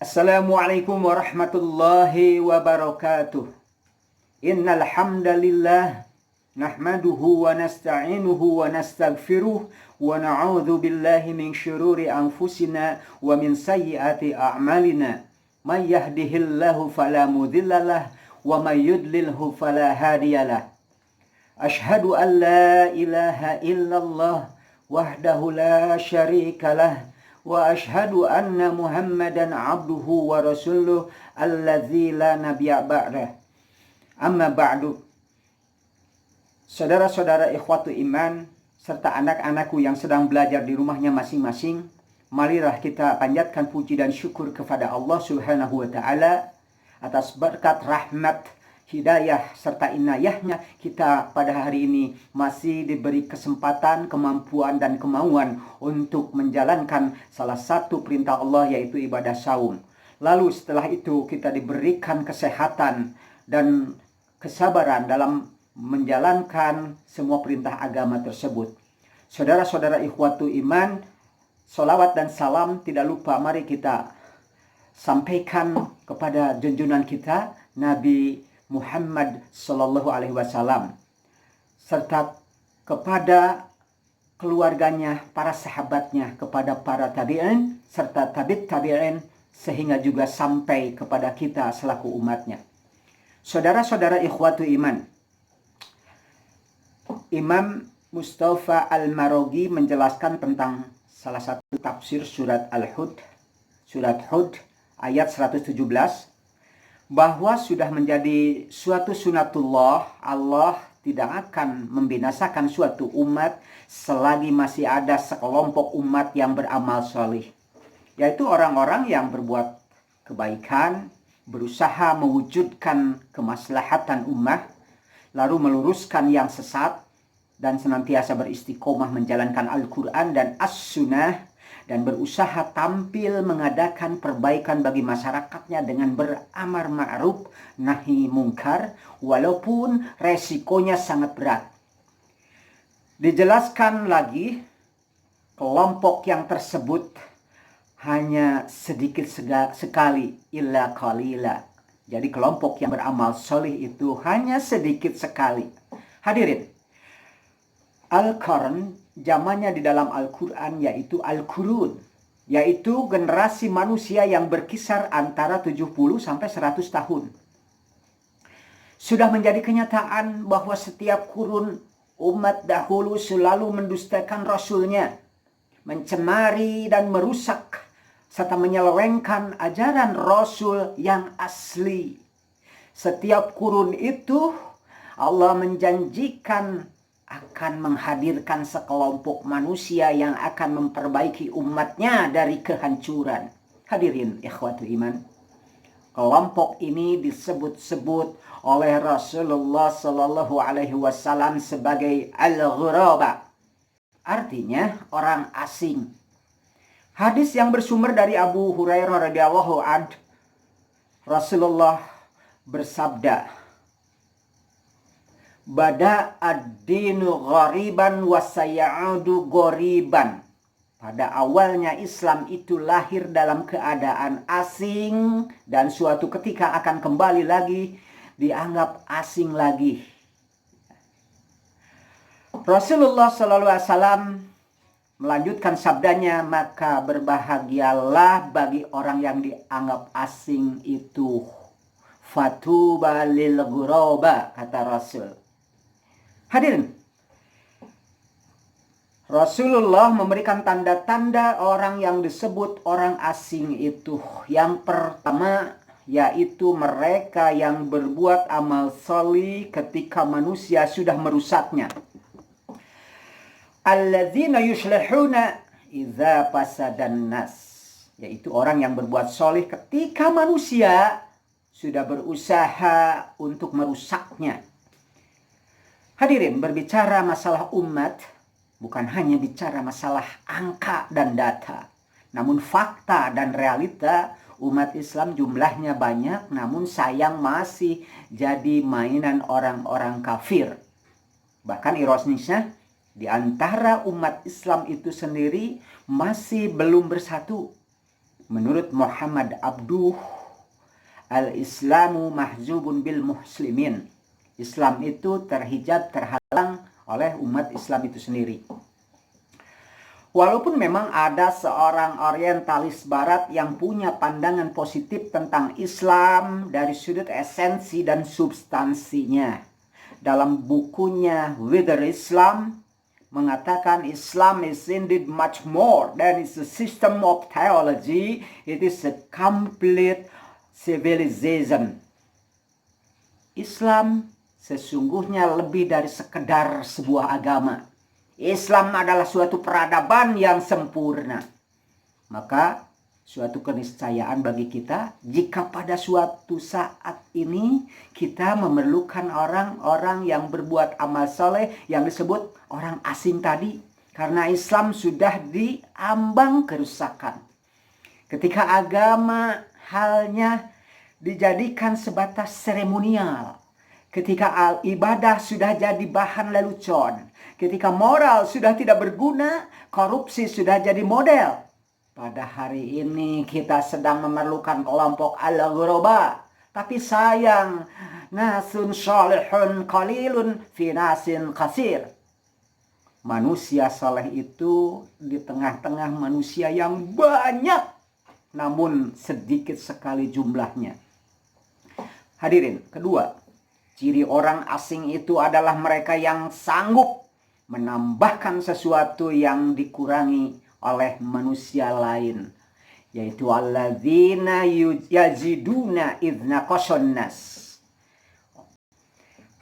Assalamualaikum warahmatullahi wabarakatuh. Innal hamdalillah nahmaduhu wa nasta'inuhu wa nastaghfiruh wa na'udzu billahi min syururi anfusina wa min sayyiati a'malina. May yahdihillahu fala mudhillalah wa may yudlilhu fala hadiyalah. Asyhadu an la ilaha illallah wahdahu la syarikalah wa asyhadu anna Muhammadan abduhu wa rasuluh alladzi la nabiyya ba'dah. Amma ba'du. Saudara-saudara ikhwatu iman serta anak-anakku yang sedang belajar di rumahnya masing-masing, marilah kita panjatkan puji dan syukur kepada Allah Subhanahu wa taala atas berkat rahmat, hidayah serta inayahnya kita pada hari ini masih diberi kesempatan, kemampuan dan kemauan untuk menjalankan salah satu perintah Allah, yaitu ibadah saum. Lalu setelah itu kita diberikan kesehatan dan kesabaran dalam menjalankan semua perintah agama tersebut. Saudara-saudara ikhwatu iman, salawat dan salam tidak lupa mari kita sampaikan kepada junjungan kita Nabi Muhammad sallallahu alaihi wasallam serta kepada keluarganya, para sahabatnya, kepada para tabi'in serta tabi'in sehingga juga sampai kepada kita selaku umatnya. Saudara-saudara ikhwatu iman, Imam Mustafa Al-Maraghi menjelaskan tentang salah satu tafsir surat Al-Hud, surat Hud ayat 117, bahwa sudah menjadi suatu sunatullah, Allah tidak akan membinasakan suatu umat selagi masih ada sekelompok umat yang beramal solih, yaitu orang-orang yang berbuat kebaikan, berusaha mewujudkan kemaslahatan ummah, lalu meluruskan yang sesat, dan senantiasa beristiqomah menjalankan Al-Quran dan As-Sunnah, dan berusaha tampil mengadakan perbaikan bagi masyarakatnya dengan beramar ma'ruf nahi mungkar, walaupun resikonya sangat berat. Dijelaskan lagi, kelompok yang tersebut hanya sedikit sekali, illa qalila. Jadi kelompok yang beramal solih itu hanya sedikit sekali. Hadirin, Al-Qarn jamannya di dalam Al-Quran yaitu Al-Qurun, yaitu generasi manusia yang berkisar antara 70 sampai 100 tahun. Sudah menjadi kenyataan bahwa setiap kurun umat dahulu selalu mendustakan Rasulnya, mencemari dan merusak serta menyelewengkan ajaran Rasul yang asli. Setiap kurun itu Allah menjanjikan akan menghadirkan sekelompok manusia yang akan memperbaiki umatnya dari kehancuran. Hadirin ikhwatu iman, kelompok ini disebut-sebut oleh Rasulullah sallallahu alaihi wasallam sebagai al-ghuraba, artinya orang asing. Hadis yang bersumber dari Abu Hurairah radhiyallahu anhu, Rasulullah bersabda, "Bada ad-dinu ghariban wa sayaudu ghariban." Pada awalnya Islam itu lahir dalam keadaan asing dan suatu ketika akan kembali lagi dianggap asing lagi. Rasulullah sallallahu alaihi wasallam melanjutkan sabdanya, "Maka berbahagialah bagi orang yang dianggap asing itu. Fatuba lil ghuraba," kata Rasul. Hadirin, Rasulullah memberikan tanda-tanda orang yang disebut orang asing itu. Yang pertama yaitu mereka yang berbuat amal solih ketika manusia sudah merusaknya. Alladzina yuslihuna idza fasadan nas, yaitu orang yang berbuat solih ketika manusia sudah berusaha untuk merusaknya. Hadirin, berbicara masalah umat bukan hanya bicara masalah angka dan data, namun fakta dan realita. Umat Islam jumlahnya banyak, namun sayang masih jadi mainan orang-orang kafir. Bahkan ironisnya, di antara umat Islam itu sendiri masih belum bersatu. Menurut Muhammad Abduh, al-Islamu mahzubun bil muslimin. Islam itu terhijab, terhalang oleh umat Islam itu sendiri. Walaupun memang ada seorang orientalis barat yang punya pandangan positif tentang Islam dari sudut esensi dan substansinya. Dalam bukunya Wither Islam mengatakan Islam is indeed much more than is a system of theology. It is a complete civilization. Islam sesungguhnya lebih dari sekedar sebuah agama. Islam adalah suatu peradaban yang sempurna. Maka suatu keniscayaan bagi kita jika pada suatu saat ini kita memerlukan orang-orang yang berbuat amal soleh yang disebut orang asing tadi. Karena Islam sudah diambang kerusakan. Ketika agama halnya dijadikan sebatas seremonial. Ketika ibadah sudah jadi bahan lelucon. Ketika moral sudah tidak berguna, korupsi sudah jadi model. Pada hari ini kita sedang memerlukan kelompok al-ghuraba. Tapi sayang, nasun salihun qalilun fi nasin kasir. Manusia saleh itu di tengah-tengah manusia yang banyak, namun sedikit sekali jumlahnya. Hadirin, kedua, ciri orang asing itu adalah mereka yang sanggup menambahkan sesuatu yang dikurangi oleh manusia lain, yaitu alladzina yaziduna idna qashannas.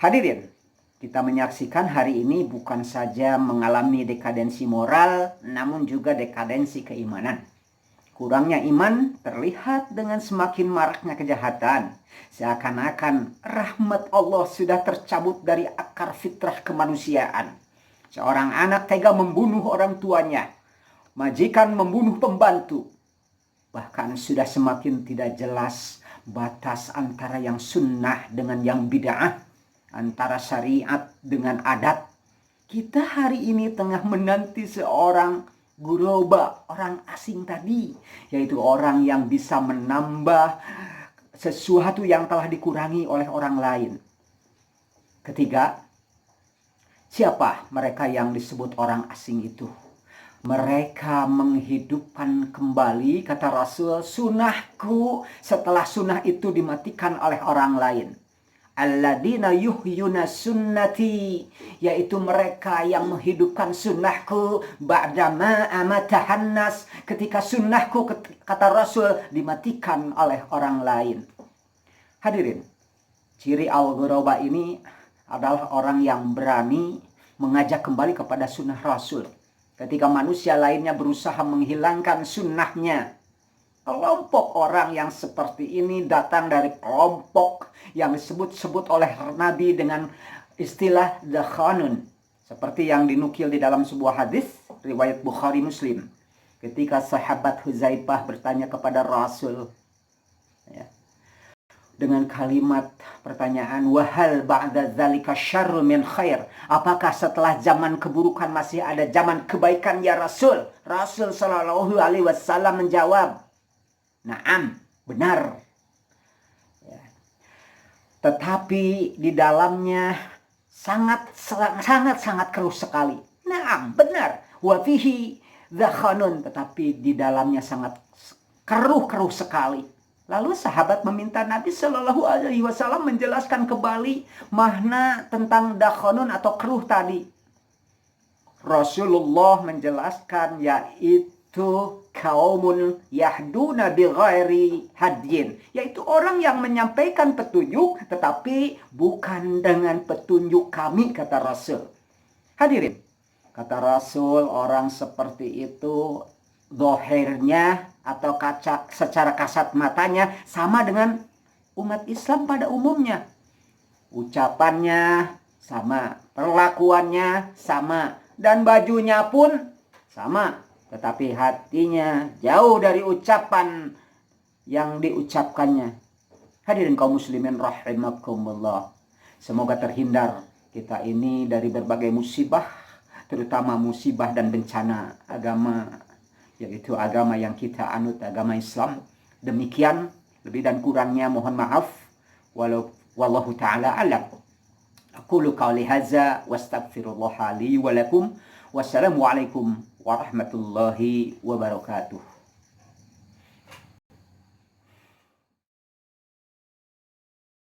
Hadirin, kita menyaksikan hari ini bukan saja mengalami dekadensi moral, namun juga dekadensi keimanan. Kurangnya iman terlihat dengan semakin maraknya kejahatan. Seakan-akan rahmat Allah sudah tercabut dari akar fitrah kemanusiaan. Seorang anak tega membunuh orang tuanya. Majikan membunuh pembantu. Bahkan sudah semakin tidak jelas batas antara yang sunnah dengan yang bid'ah. Antara syariat dengan adat. Kita hari ini tengah menanti seorang ghuraba, orang asing tadi, yaitu orang yang bisa menambah sesuatu yang telah dikurangi oleh orang lain. Ketiga, siapa mereka yang disebut orang asing itu? Mereka menghidupkan kembali, kata Rasul, sunnahku setelah sunnah itu dimatikan oleh orang lain. Alladzina yuhyuna sunnati, yaitu mereka yang menghidupkan sunnahku ba'dama amatahan nas, ketika sunnahku, kata Rasul, dimatikan oleh orang lain. Hadirin, ciri al-ghuraba ini adalah orang yang berani mengajak kembali kepada sunnah Rasul ketika manusia lainnya berusaha menghilangkan sunnahnya. Kelompok orang yang seperti ini datang dari kelompok yang disebut-sebut oleh Nabi dengan istilah dakhanun. Seperti yang dinukil di dalam sebuah hadis riwayat Bukhari Muslim. Ketika sahabat Huzaifah bertanya kepada Rasul, ya, dengan kalimat pertanyaan, wahal ba'da dzalika syarrun min khair. Apakah setelah zaman keburukan masih ada zaman kebaikan ya Rasul? Rasul sallallahu alaihi wasallam menjawab, na'am, benar. Ya. Tetapi di dalamnya sangat keruh sekali. Na'am, benar. Wa fihi dzakhanun, tetapi di dalamnya sangat keruh sekali. Lalu sahabat meminta Nabi Shallallahu Alaihi Wasallam menjelaskan kembali makna tentang dakhanun atau keruh tadi. Rasulullah menjelaskan yaitu kaumun yahduna bighairi hadyin, yaitu orang yang menyampaikan petunjuk tetapi bukan dengan petunjuk kami, kata Rasul. Hadirin, kata Rasul, orang seperti itu dohirnya atau secara kasat matanya sama dengan umat Islam pada umumnya. Ucapannya sama, perlakuannya sama, dan bajunya pun sama. Tetapi hatinya jauh dari ucapan yang diucapkannya. Hadirin kaum muslimin rahimakumullah. Semoga terhindar kita ini dari berbagai musibah, terutama musibah dan bencana agama yaitu agama yang kita anut, agama Islam. Demikian, lebih dan kurangnya mohon maaf. Wallahu ta'ala alam. Aqulu qawli hadza wastaghfirullah li wa lakum. Wassalamualaikum warahmatullahi wabarakatuh.